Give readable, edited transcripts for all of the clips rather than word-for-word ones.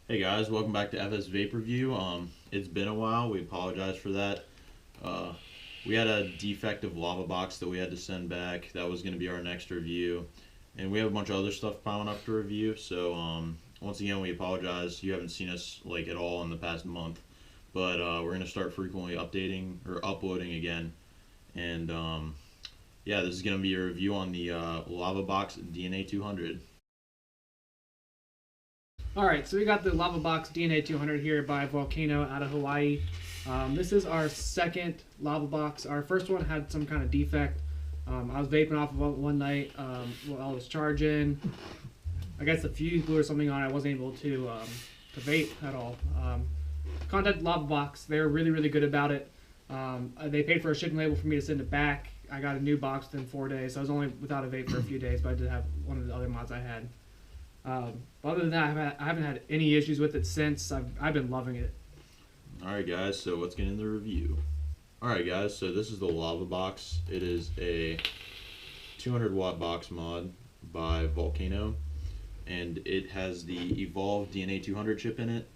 Hey guys, welcome back to FS Vape Review. It's been a while. We apologize for that. Uh, we had a defective lava box that we had to send back. That was going to be our next review, and we have a bunch of other stuff piling up to review. So once again, we apologize. You haven't seen us like at all in the past month, but we're going to start frequently updating or uploading again. And yeah, this is going to be a review on the lava box DNA 200. Alright, so we got the Lava Box DNA 200 here by Volcano out of Hawaii. This is our second Lava Box. Our first one had some kind of defect. I was vaping off of it one night while I was charging. I guess the fuse blew or something on it. I wasn't able to vape at all. Contacted Lava Box. They were really, really good about it. They paid for a shipping label for me to send it back. I got a new box within 4 days. So I was only without a vape for a few days, but I did have one of the other mods I had. But other than that, I haven't had any issues with it since. I've been loving it. Alright guys, so let's get into the review. Alright guys, so this is the Lava Box. It is a 200 watt box mod by Volcano, and it has the Evolve DNA 200 chip in it,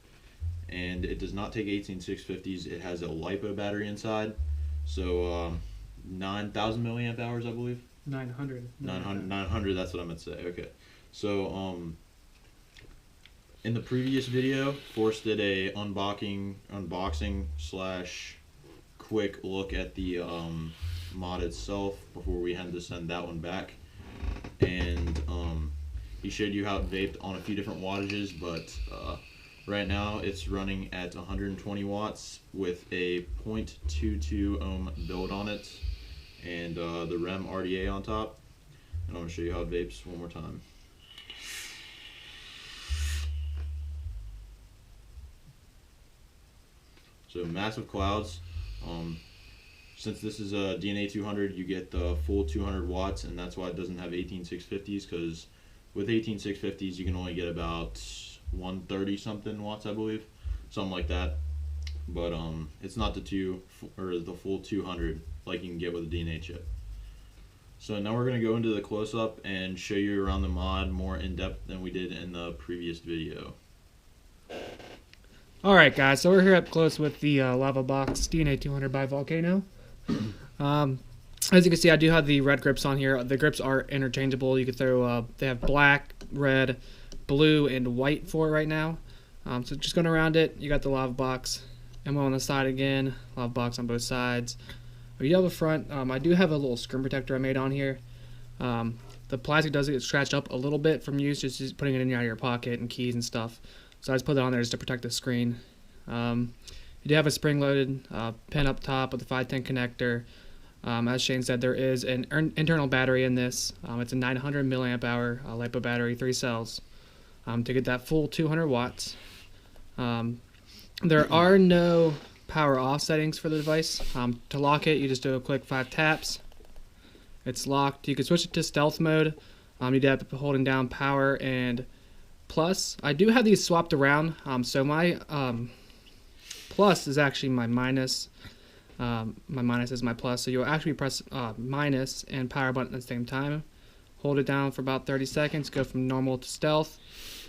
and it does not take 18650s. It has a LiPo battery inside, so 9,000 milliamp hours I believe. 900. 900, that's what I meant to say. Okay, so in the previous video, Force did a unboxing slash quick look at the mod itself before we had to send that one back, and he showed you how it vaped on a few different wattages, but right now it's running at 120 watts with a 0.22 ohm build on it, and the REM RDA on top. And I'm going to show you how it vapes one more time. So massive clouds. Since this is a DNA 200, you get the full 200 watts, and that's why it doesn't have 18650s, because with 18650s you can only get about 130 something watts, I believe, something like that. But it's not the full 200 like you can get with a DNA chip. So now we're going to go into the close-up and show you around the mod more in depth than we did in the previous video. Alright, guys, so we're here up close with the Lava Box DNA 200 by Volcano. As you can see, I do have the red grips on here. The grips are interchangeable. You could throw, they have black, red, blue, and white for it right now. So just going around it, you got the Lava Box. Ammo on the side again, Lava Box on both sides. But you have the front. I do have a little screen protector I made on here. The plastic does get scratched up a little bit from use, just putting it in your pocket and keys and stuff. So I just put it on there just to protect the screen. You do have a spring-loaded pin up top with a 510 connector. As Shane said, there is an internal battery in this. It's a 900 milliamp hour LiPo battery, 3 cells, to get that full 200 watts. There are no power off settings for the device. To lock it, you just do a quick 5 taps. It's locked. You can switch it to stealth mode. You do have to holding down power and plus. I do have these swapped around. So my plus is actually my minus. My minus is my plus. So you'll actually press minus and power button at the same time. Hold it down for about 30 seconds. Go from normal to stealth.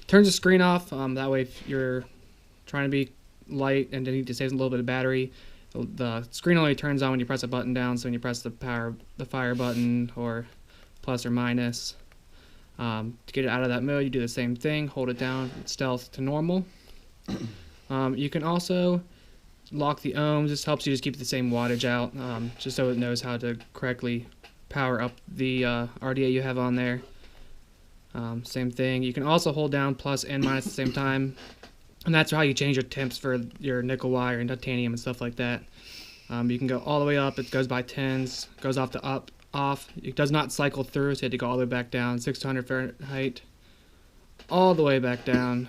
Turns the screen off. That way, if you're trying to be light and need to save a little bit of battery, the screen only turns on when you press a button down. So when you press the fire button or plus or minus, to get it out of that mode, you do the same thing. Hold it down, stealth to normal. You can also lock the ohms. This helps you just keep the same wattage out, just so it knows how to correctly power up the RDA you have on there. Same thing. You can also hold down plus and minus at the same time. And that's how you change your temps for your nickel wire and titanium and stuff like that. You can go all the way up. It goes by tens. Goes off to off. It does not cycle through, so you have to go all the way back down. 600 Fahrenheit. All the way back down.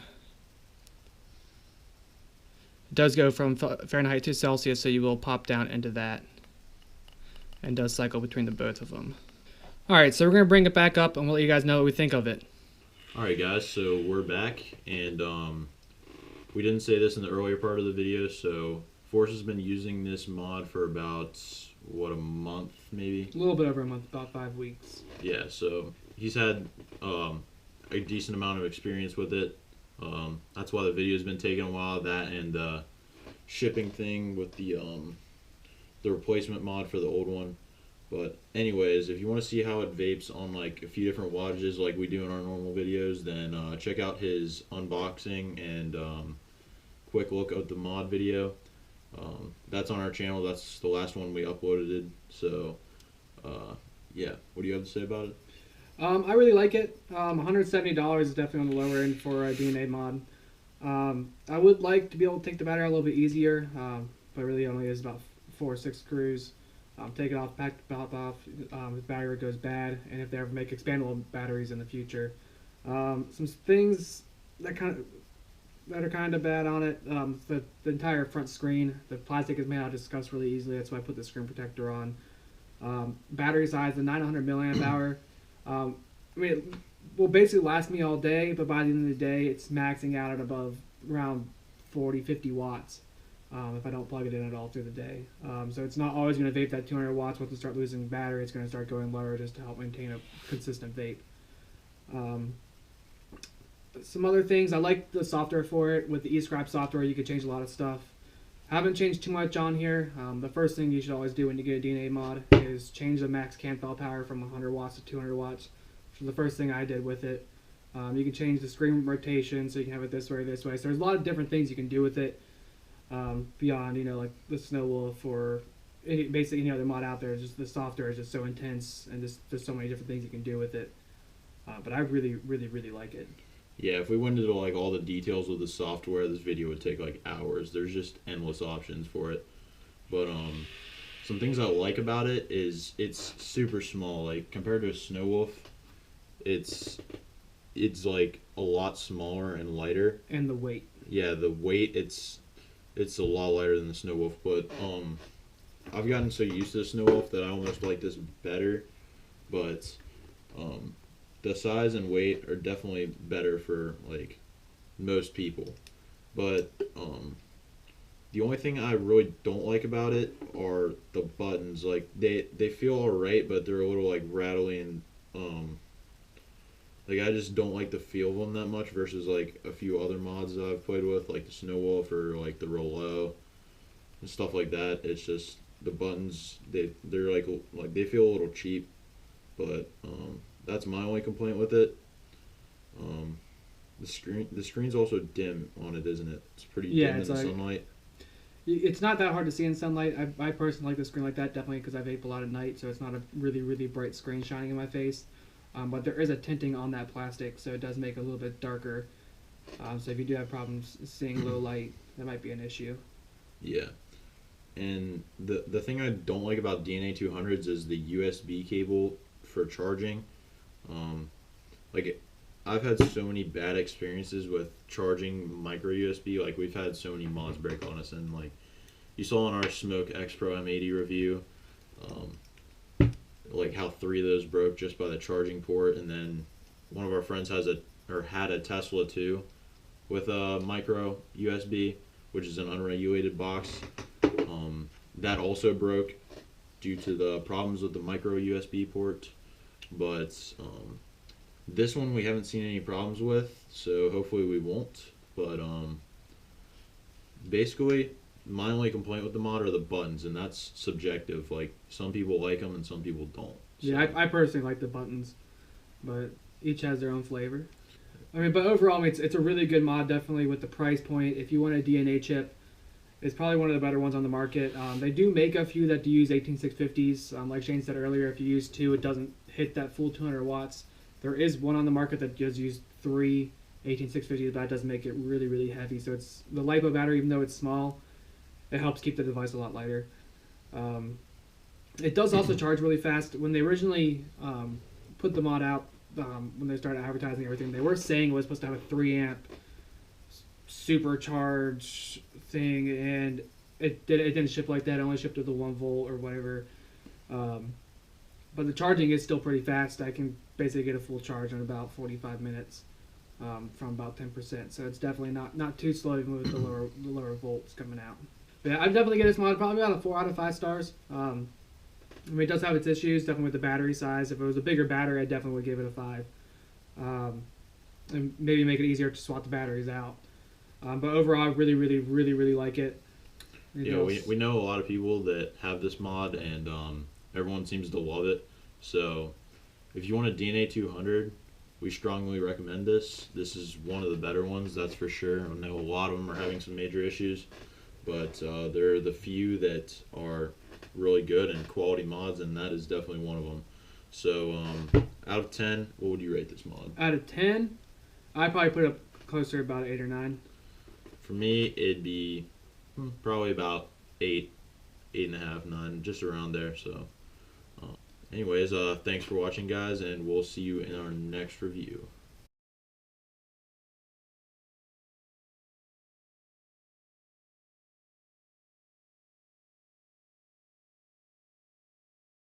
It does go from Fahrenheit to Celsius, so you will pop down into that. And does cycle between the both of them. Alright, so we're going to bring it back up and we'll let you guys know what we think of it. Alright guys, so we're back, and we didn't say this in the earlier part of the video, so Force has been using this mod for about, what, a month maybe? A little bit over a month, about 5 weeks. Yeah, so he's had a decent amount of experience with it. That's why the video's been taking a while. That and the shipping thing with the replacement mod for the old one. But anyways, if you want to see how it vapes on like a few different wattages like we do in our normal videos, then check out his unboxing and quick look at the mod video. That's on our channel. That's the last one we uploaded. So yeah, what do you have to say about it? I really like it. $170 is definitely on the lower end for a DNA mod. I would like to be able to take the battery out a little bit easier, but really only is about 4 or 6 screws. Take it off, pack the top off. If the battery goes bad, and if they ever make expandable batteries in the future. Some things that are kind of bad on it. The entire front screen, the plastic is made out of discuss really easily. That's why I put the screen protector on. Battery size, the 900 milliamp hour. I mean, it will basically last me all day, but by the end of the day, it's maxing out at above around 40, 50 watts. If I don't plug it in at all through the day. So it's not always going to vape that 200 watts. Once it start losing battery, it's going to start going lower just to help maintain a consistent vape. Some other things, I like the software for it. With the eScribe software, you can change a lot of stuff. Haven't changed too much on here. The first thing you should always do when you get a DNA mod is change the max CAN power from 100 watts to 200 watts. Which is the first thing I did with it. You can change the screen rotation so you can have it this way or this way. So there's a lot of different things you can do with it. Beyond, like the Snow Wolf or basically any other mod out there. Just the software is just so intense, and there's so many different things you can do with it. But I really, really, really like it. Yeah, if we went into like all the details of the software, this video would take like hours. There's just endless options for it. But some things I like about it is it's super small. Like compared to a Snow Wolf, it's like a lot smaller and lighter. And the weight. Yeah, the weight it's a lot lighter than the Snow Wolf, but I've gotten so used to the Snow Wolf that I almost like this better. But the size and weight are definitely better for like most people. But the only thing I really don't like about it are the buttons. Like they feel alright, but they're a little like rattly and like I just don't like the feel of them that much versus like a few other mods that I've played with, like the Snow Wolf or like the Rollo and stuff like that. It's just the buttons they're like they feel a little cheap, but that's my only complaint with it. The screen's also dim on it, isn't it? It's pretty dim in the sunlight. It's not that hard to see in sunlight. I personally like the screen like that definitely because I vape a lot at night, so it's not a really, really bright screen shining in my face. But there is a tinting on that plastic, so it does make it a little bit darker. So if you do have problems seeing low light, that might be an issue. Yeah. And the thing I don't like about DNA 200s is the USB cable for charging. Like I've had so many bad experiences with charging micro USB. Like we've had so many mods break on us, and like you saw in our Smoke X Pro M80 review, like how 3 of those broke just by the charging port. And then one of our friends had a Tesla too with a micro USB, which is an unregulated box. That also broke due to the problems with the micro USB port. But this one we haven't seen any problems with, so hopefully we won't. But basically my only complaint with the mod are the buttons, and that's subjective. Like some people like them and some people don't. So. Yeah, I personally like the buttons, but each has their own flavor. I mean, but overall, it's a really good mod, definitely with the price point. If you want a DNA chip, it's probably one of the better ones on the market. They do make a few that do use 18650s. Like Shane said earlier, if you use 2, it doesn't hit that full 200 watts. There is one on the market that does use 3 18650s, but that does make it really, really heavy. So it's the LiPo battery, even though it's small, it helps keep the device a lot lighter. It does also charge really fast. When they originally put the mod out, when they started advertising everything, they were saying it was supposed to have a 3 amp supercharge thing, and it didn't ship like that. It only shipped to the 1 volt or whatever. But the charging is still pretty fast. I can basically get a full charge in about 45 minutes from about 10%. So it's definitely not too slow even with the lower volts coming out. But yeah, I'd definitely get this mod probably about a 4 out of 5 stars. I mean, it does have its issues, definitely with the battery size. If it was a bigger battery, I definitely would give it a 5. and maybe make it easier to swap the batteries out. But overall, I really, really, really, really like it. Yeah, we know a lot of people that have this mod, and everyone seems to love it. So if you want a DNA 200, we strongly recommend this. This is one of the better ones, that's for sure. I know a lot of them are having some major issues, but there are the few that are really good and quality mods, and that is definitely one of them. So out of 10, what would you rate this mod? Out of 10, I'd probably put it up closer to about 8 or 9. For me, it'd be probably about 8, 8.5, 9, just around there. So anyways, thanks for watching, guys, and we'll see you in our next review.